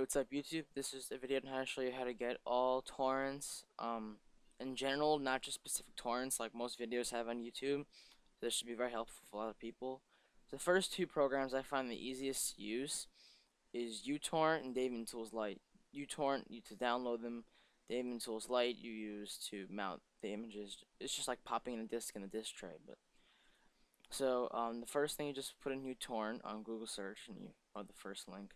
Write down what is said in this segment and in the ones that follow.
What's up YouTube? This is a video on how to show you how to get all torrents in general, not just specific torrents like most videos have on YouTube. This should be very helpful for a lot of people. The first two programs I find the easiest to use is uTorrent and Daemon Tools Lite. uTorrent, you to download them. Daemon Tools Lite you use to mount the images. It's just like popping in a disk in a disk tray. But so the first thing, you just put in uTorrent on Google search and you are the first link.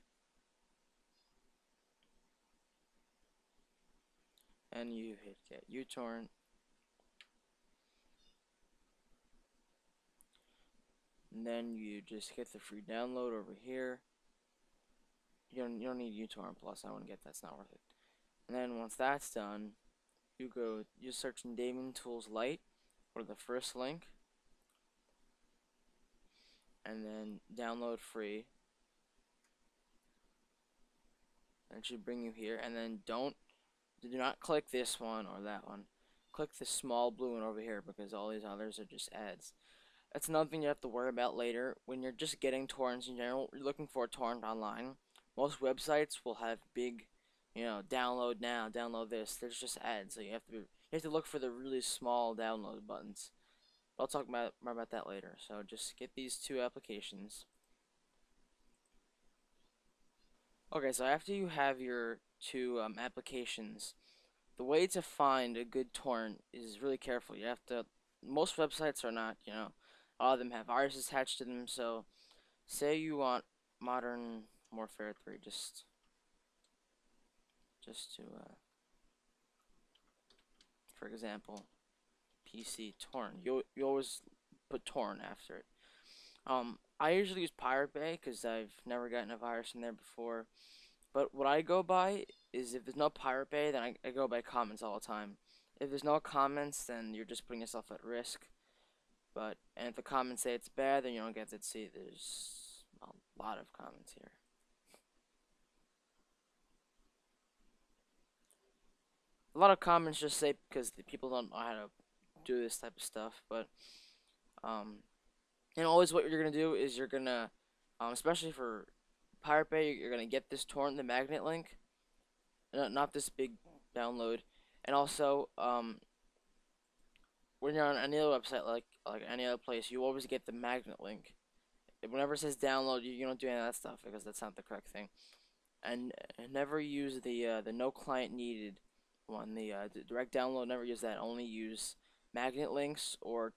And you hit get uTorrent, and then you just get the free download over here. You don't need uTorrent Plus. I wouldn't get that. It's not worth it. And then once that's done, you search in Daemon Tools Lite or the first link, and then download free. And it should bring you here. And then do not click this one or that one. Click the small blue one over here because all these others are just ads. That's another thing you have to worry about later. When you're just getting torrents in general, you're looking for a torrent online. Most websites will have big, download now, download this. There's just ads, so you have to look for the really small download buttons. I'll talk more about that later. So just get these two applications. Okay, so after you have your two applications, the way to find a good torrent is really careful. You have to. Most websites are not, all of them have viruses attached to them. So, say you want Modern Warfare 3, just to, for example, PC torrent. You always put torrent after it. I usually use Pirate Bay because I've never gotten a virus in there before. But what I go by is, if there's no Pirate Bay, then I go by comments all the time. If there's no comments, then you're just putting yourself at risk. And if the comments say it's bad, then you don't get to see. There's a lot of comments here. A lot of comments just say because the people don't know how to do this type of stuff. But and always what you're gonna do is you're gonna, especially for Pirate Bay, you're gonna get this torrent, the magnet link, not this big download. And also, when you're on any other website, like any other place, you always get the magnet link. Whenever it says download, you don't do any of that stuff because that's not the correct thing. And never use the no client needed one, the direct download. Never use that. Only use magnet links or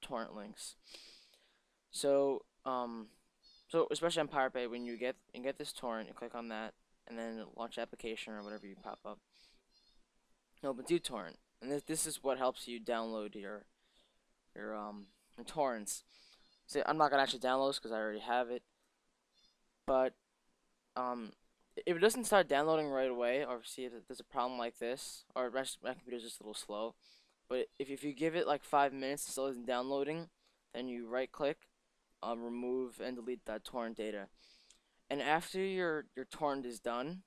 .torrent links. So especially on Pirate Bay, when you get this torrent, you click on that, and then launch application or whatever you pop up. Open uTorrent, and this is what helps you download your torrents. So I'm not gonna actually download this because I already have it. But if it doesn't start downloading right away, or see if there's a problem like this, or my computer's just a little slow. But if you give it like 5 minutes and still isn't downloading, then you right click, remove and delete that torrent data. And after your torrent is done,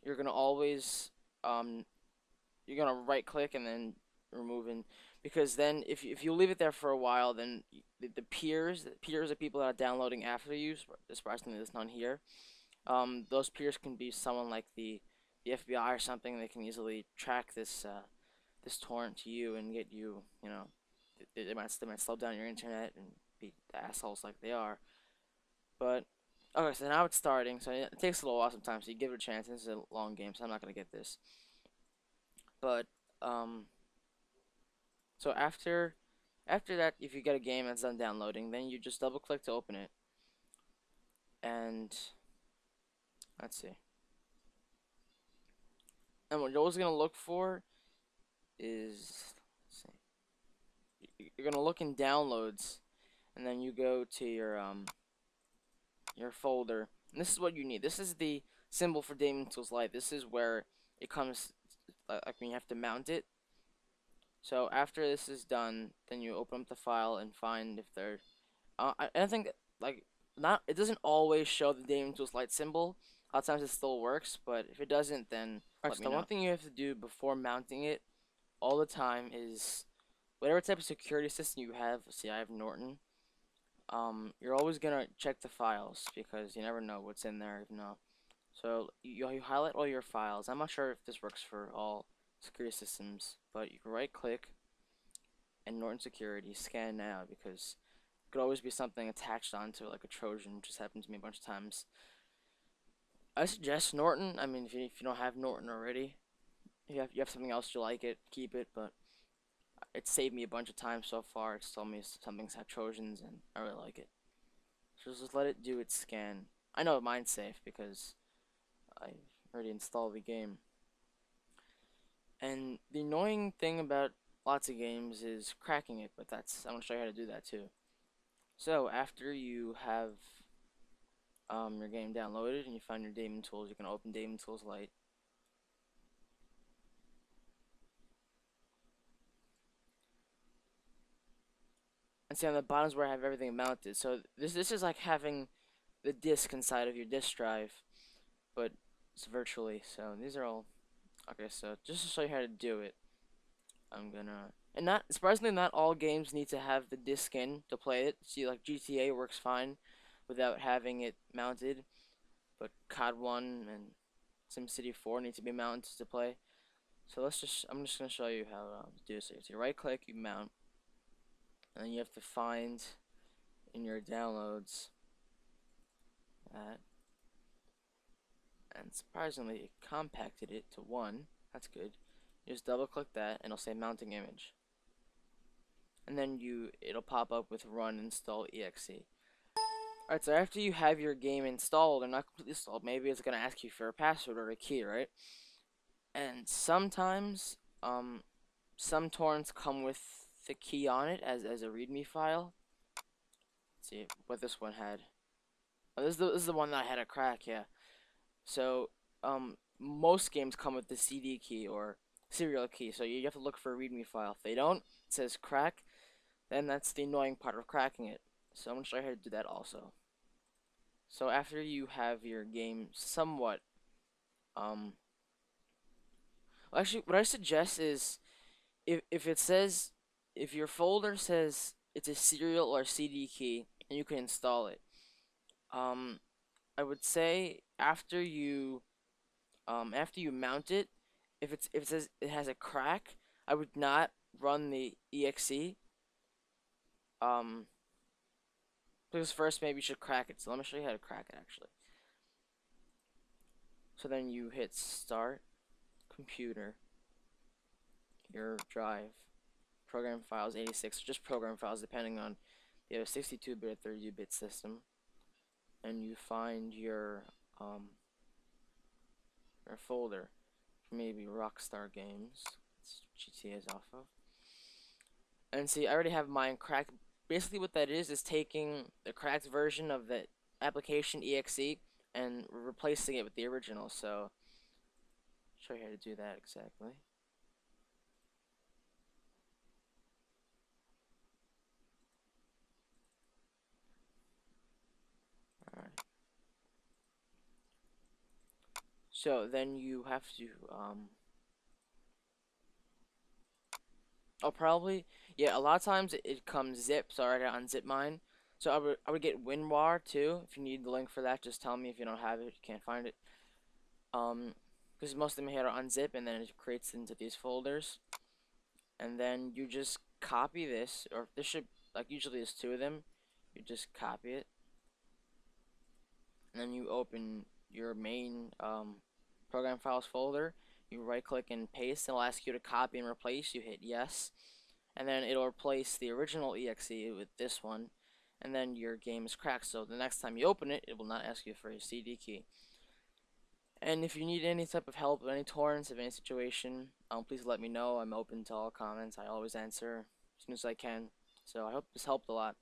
you're gonna always you're gonna right click and then remove, because then if you leave it there for a while, then the peers of people that are downloading after you, surprisingly there's none here. Those peers can be someone like the FBI or something. They can easily track this torrent to you and get you. They might slow down your internet and be assholes like they are. But okay, so now it's starting. So it takes a little while sometimes. So you give it a chance. This is a long game, so I'm not gonna get this. But so after that, if you get a game that's done downloading, then you just double click to open it. And let's see. And what you're always gonna look for is, let's see, you're gonna look in downloads, and then you go to your folder. And this is what you need. This is the symbol for Daemon Tools Lite. This is where it comes, like when you have to mount it. So after this is done, then you open up the file and find if there. I think it doesn't always show the Daemon Tools Lite symbol. A lot of times it still works, but if it doesn't, then let me know. One thing you have to do before mounting it all the time is, whatever type of security system you have. See, I have Norton. You're always gonna check the files because you never know what's in there. So you highlight all your files. I'm not sure if this works for all security systems, but you can right click and Norton Security scan now, because it could always be something attached onto it, like a Trojan, which has happened to me a bunch of times. I suggest Norton. I mean, if you don't have Norton already, you have something else you like it, keep it. But it saved me a bunch of times so far. It's told me something's had Trojans, and I really like it. So just let it do its scan. I know mine's safe because I already installed the game. And the annoying thing about lots of games is cracking it, but I'm gonna show you how to do that too. So after you have your game downloaded and you find your daemon tools, you can open daemon tools Lite. And see, on the bottom is where I have everything mounted. So this is like having the disk inside of your disk drive, but it's virtually. So these are all okay. So just to show you how to do it, I'm gonna, and not surprisingly, not all games need to have the disc in to play it. See, like GTA works fine without having it mounted, but COD 1 and SimCity 4 need to be mounted to play. So I'm just gonna show you how to do this. So you right click, you mount, and then you have to find in your downloads that, and surprisingly, it compacted it to 1. That's good. You just double click that, and it'll say mounting image. And then it'll pop up with run install exe. Alright, so after you have your game installed, or not completely installed, maybe it's gonna ask you for a password or a key, right? And sometimes, some torrents come with the key on it as a README file. Let's see what this one had. Oh, this is the one that I had a crack, yeah. So, most games come with the CD key or serial key, so you have to look for a README file. If they don't, it says crack, then that's the annoying part of cracking it. So I'm gonna show you how to do that also. So after you have your game somewhat, well, actually, what I suggest is if your folder says it's a serial or CD key, and you can install it. I would say after you mount it, if it says it has a crack, I would not run the exe. Um, because first maybe you should crack it. So let me show you how to crack it actually. So then you hit start, computer, your drive, program files 86, just program files depending on if you have a 62-bit or 32-bit system, and you find your folder, maybe Rockstar Games. It's GTA is off of. And see, I already have mine cracked. Basically, what that is taking the cracked version of the application exe and replacing it with the original. So, I'll show you how to do that exactly. Alright. So then you have to oh, probably, yeah, a lot of times it comes zip, so I already unzip mine. So I would get WinRAR too. If you need the link for that, just tell me. If you don't have it, you can't find it. Because most of them here are unzip, and then it creates into these folders. And then you just copy this, or this should, like, usually there's 2 of them. You just copy it, and then you open your main program files folder. You right click and paste, and it'll ask you to copy and replace. You hit yes, and then it'll replace the original exe with this one, and then your game is cracked. So the next time you open it, it will not ask you for a CD key. And if you need any type of help with any torrents of any situation, please let me know. I'm open to all comments. I always answer as soon as I can. So I hope this helped a lot.